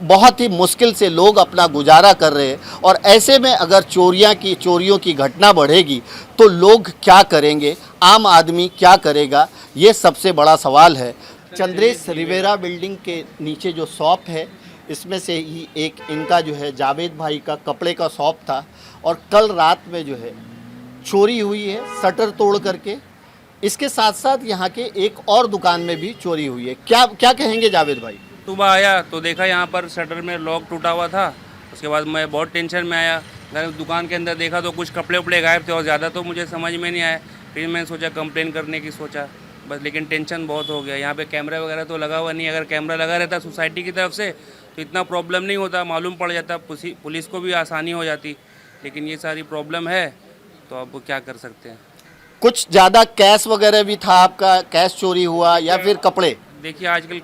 बहुत ही मुश्किल से लोग अपना गुजारा कर रहे हैं और ऐसे में अगर चोरियों की घटना बढ़ेगी तो लोग क्या करेंगे, आम आदमी क्या करेगा, ये सबसे बड़ा सवाल है। चंद्रेश रिवेरा बिल्डिंग के नीचे जो शॉप है इसमें से ही एक इनका जो है जावेद भाई का कपड़े का शॉप था और कल रात में जो है चोरी हुई है शटर तोड़ करके। इसके साथ साथ यहाँ के एक और दुकान में भी चोरी हुई है। क्या क्या कहेंगे जावेद भाई? सुबह आया तो देखा यहाँ पर शटर में लॉक टूटा हुआ था। उसके बाद मैं बहुत टेंशन में आया। दुकान के अंदर देखा तो कुछ कपड़े उपड़े गायब थे और ज़्यादा तो मुझे समझ में नहीं आया। फिर मैंने सोचा कंप्लेन करने की सोचा बस, लेकिन टेंशन बहुत हो गया। यहाँ पे कैमरा वगैरह तो लगा हुआ नहीं। अगर कैमरा लगा रहता सोसाइटी की तरफ से तो इतना प्रॉब्लम नहीं होता, मालूम पड़ जाता, पुलिस को भी आसानी हो जाती। लेकिन ये सारी प्रॉब्लम है तो अब क्या कर सकते हैं। कुछ ज़्यादा कैश वगैरह भी था आपका, कैश चोरी हुआ या फिर कपड़े? देखिए आजकल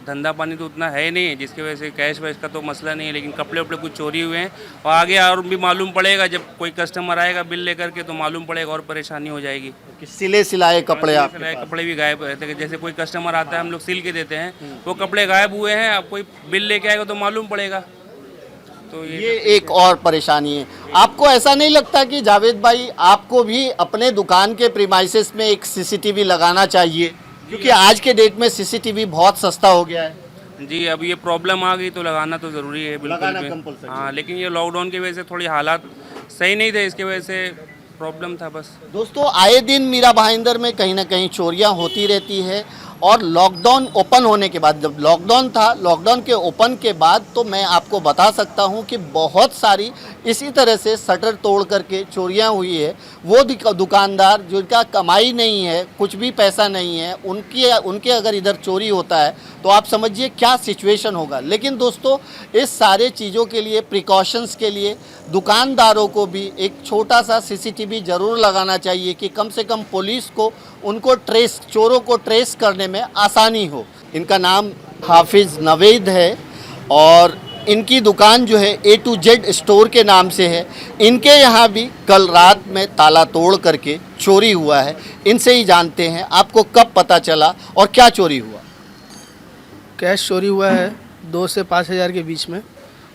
धंधा पानी तो उतना है नहीं, जिसकी वजह से कैश वैश का तो मसला नहीं है, लेकिन कपड़े उपड़े कुछ चोरी हुए हैं और आगे और भी मालूम पड़ेगा। जब कोई कस्टमर आएगा बिल लेकर के तो मालूम पड़ेगा और परेशानी हो जाएगी। सिलाए कपड़े, आप सिलाए कपड़े भी गायब रहते हैं। जैसे कोई कस्टमर आता है हम लोग सिल के देते हैं, वो कपड़े गायब हुए हैं। अब कोई बिल लेके आएगा तो मालूम पड़ेगा। तो ये एक और परेशानी है। आपको ऐसा नहीं लगता कि जावेद भाई आपको भी अपने दुकान के प्रीमाइसेस में एक सीसीटीवी लगाना चाहिए, क्योंकि आज के डेट में सीसीटीवी बहुत सस्ता हो गया है? जी, अब ये प्रॉब्लम आ गई तो लगाना तो ज़रूरी है, बिल्कुल भी। हाँ, लेकिन ये लॉकडाउन की वजह से थोड़ी हालात सही नहीं थे, इसकी वजह से प्रॉब्लम था बस। दोस्तों, आए दिन मीरा भाईंदर में कहीं ना कहीं चोरियां होती रहती है और लॉकडाउन ओपन होने के बाद, जब लॉकडाउन था, लॉकडाउन के ओपन के बाद तो मैं आपको बता सकता हूं कि बहुत सारी इसी तरह से शटर तोड़ करके चोरियां हुई है। वो दुकानदार जिनका कमाई नहीं है, कुछ भी पैसा नहीं है, उनके अगर इधर चोरी होता है तो आप समझिए क्या सिचुएशन होगा। लेकिन दोस्तों, इस सारे चीज़ों के लिए, प्रिकॉशंस के लिए दुकानदारों को भी एक छोटा सा सीसीटीवी ज़रूर लगाना चाहिए कि कम से कम पुलिस को चोरों को ट्रेस करने में आसानी हो। इनका नाम हाफिज़ नवेद है और इनकी दुकान जो है A to Z स्टोर के नाम से है। इनके यहाँ भी कल रात में ताला तोड़ करके चोरी हुआ है। इनसे ही जानते हैं आपको कब पता चला और क्या चोरी हुआ। कैश चोरी हुआ है 2 से 5 हज़ार के बीच में,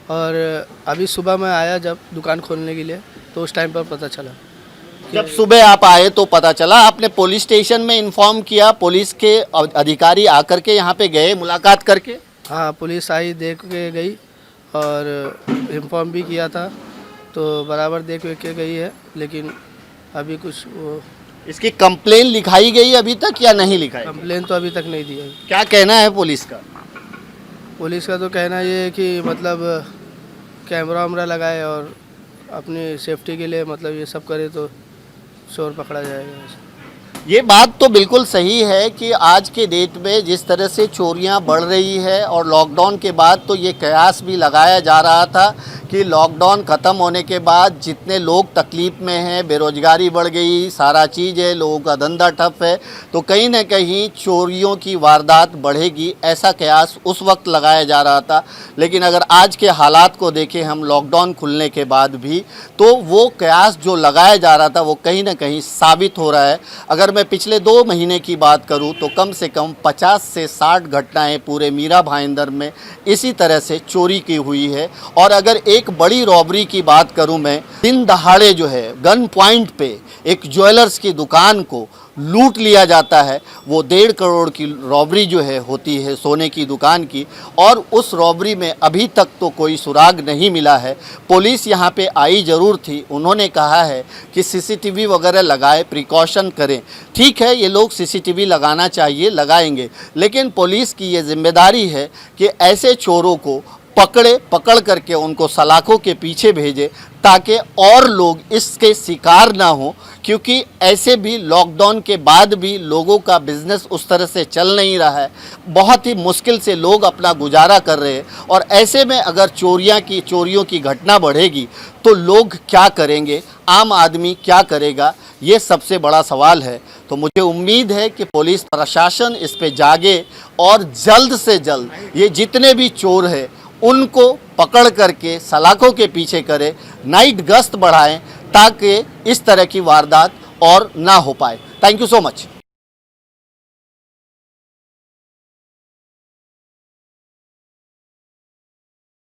और अभी सुबह मैं आया जब दुकान खोलने के लिए तो उस टाइम पर पता चला। जब सुबह आप आए तो पता चला, आपने पुलिस स्टेशन में इन्फॉर्म किया? पुलिस के अधिकारी आकर के यहाँ पे गए मुलाकात करके? हाँ, पुलिस आई, देख के गई और इन्फॉर्म भी किया था, तो बराबर देख के गई है। लेकिन अभी कुछ वो इसकी कंप्लेन लिखाई गई अभी तक या नहीं लिखाई? कंप्लेन तो अभी तक नहीं दी है। क्या कहना है पुलिस का? पुलिस का तो कहना ये है कि मतलब कैमरा वैमरा लगाए और अपनी सेफ्टी के लिए मतलब ये सब करे तो चोर पकड़ा जाएगा। ये बात तो बिल्कुल सही है कि आज के डेट में जिस तरह से चोरियां बढ़ रही है और लॉकडाउन के बाद तो ये कयास भी लगाया जा रहा था कि लॉकडाउन ख़त्म होने के बाद जितने लोग तकलीफ़ में हैं, बेरोज़गारी बढ़ गई, सारा चीज़ है, लोगों का धंधा ठप है, तो कहीं ना कहीं चोरियों की वारदात बढ़ेगी, ऐसा कयास उस वक्त लगाया जा रहा था। लेकिन अगर आज के हालात को देखें हम लॉकडाउन खुलने के बाद भी, तो वो कयास जो लगाया जा रहा था वो कहीं ना कहीं साबित हो रहा है। अगर मैं पिछले 2 महीने की बात करूं तो कम से कम 50 से 60 घटनाएं पूरे मीरा भाईंदर में इसी तरह से चोरी की हुई है। और अगर एक बड़ी रॉबरी की बात करूं मैं, दिन दहाड़े जो है गन पॉइंट पे एक ज्वेलर्स की दुकान को लूट लिया जाता है, वो 1.5 करोड़ की रॉबरी जो है होती है सोने की दुकान की, और उस रॉबरी में अभी तक तो कोई सुराग नहीं मिला है। पुलिस यहाँ पे आई ज़रूर थी, उन्होंने कहा है कि सीसीटीवी वगैरह लगाए, प्रिकॉशन करें। ठीक है, ये लोग सीसीटीवी लगाना चाहिए, लगाएंगे, लेकिन पुलिस की ये जिम्मेदारी है कि ऐसे चोरों को पकड़ करके उनको सलाखों के पीछे भेजे ताकि और लोग इसके शिकार ना हो, क्योंकि ऐसे भी लॉकडाउन के बाद भी लोगों का बिजनेस उस तरह से चल नहीं रहा है। बहुत ही मुश्किल से लोग अपना गुजारा कर रहे हैं और ऐसे में अगर चोरियों की घटना बढ़ेगी तो लोग क्या करेंगे, आम आदमी क्या करेगा, ये सबसे बड़ा सवाल है। तो मुझे उम्मीद है कि पुलिस प्रशासन इस पे जागे और जल्द से जल्द ये जितने भी चोर हैं उनको पकड़ करके सलाखों के पीछे करे, नाइट गश्त बढ़ाएं ताकि इस तरह की वारदात और ना हो पाए। Thank you so much.